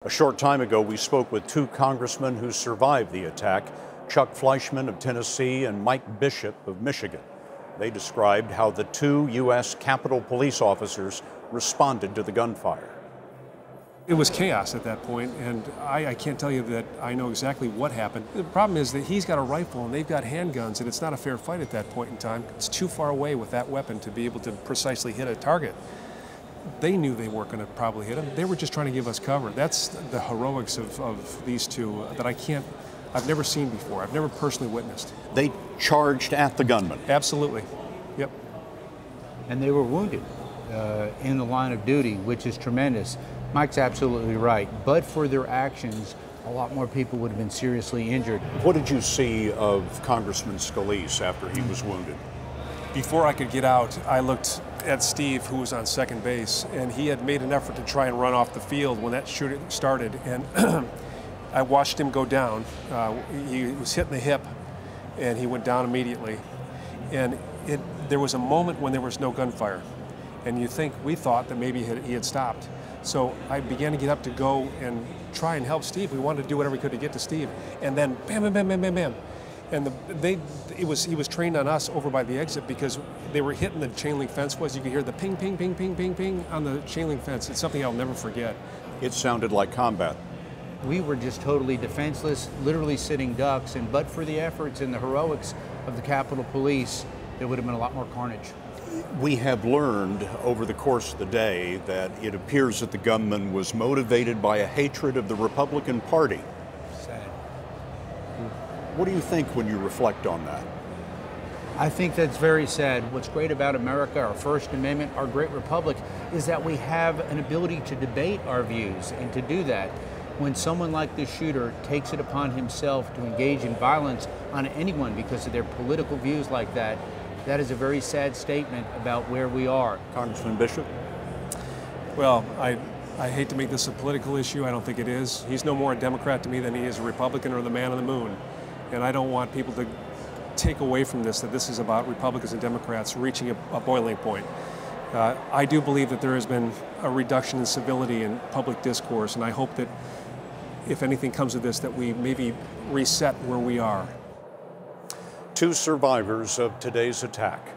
A short time ago, we spoke with two congressmen who survived the attack, Chuck Fleishmann of Tennessee and Mike Bishop of Michigan. They described how the two U.S. Capitol Police officers responded to the gunfire. It was chaos at that point, and I can't tell you that I know exactly what happened. The problem is that he's got a rifle and they've got handguns, and it's not a fair fight at that point in time. It's too far away with that weapon to be able to precisely hit a target. They knew they weren't going to probably hit him. They were just trying to give us cover. That's the heroics of these two that I've never seen before. I've never personally witnessed. They charged at the gunman. Absolutely. Yep. And they were wounded in the line of duty, which is tremendous. Mike's absolutely right. But for their actions, a lot more people would have been seriously injured. What did you see of Congressman Scalise after he was wounded? Before I could get out, I looked at Steve, who was on second base, and he had made an effort to try and run off the field when that shooting started, and I watched him go down. He was hit in the hip, and he went down immediately. And there was a moment when there was no gunfire, and we thought that maybe he had stopped. So I began to get up to go and try and help Steve. We wanted to do whatever we could to get to Steve, and then bam, bam, bam, bam, bam, bam. And he was trained on us over by the exit because they were hitting the chain link fence. You could hear the ping, ping, ping, ping, ping, ping on the chain link fence. It's something I'll never forget. It sounded like combat. We were just totally defenseless, literally sitting ducks, and but for the efforts and the heroics of the Capitol Police, there would have been a lot more carnage. We have learned over the course of the day that it appears that the gunman was motivated by a hatred of the Republican Party. Sad. What do you think when you reflect on that? I think that's very sad. What's great about America, our First Amendment, our great republic, is that we have an ability to debate our views, and to do that. When someone like this shooter takes it upon himself to engage in violence on anyone because of their political views like that, that is a very sad statement about where we are. Congressman Bishop? Well, I hate to make this a political issue. I don't think it is. He's no more a Democrat to me than he is a Republican or the man on the moon. And I don't want people to take away from this that this is about Republicans and Democrats reaching a boiling point. I do believe that there has been a reduction in civility in public discourse, and I hope that if anything comes of this, that we maybe reset where we are. Two survivors of today's attack.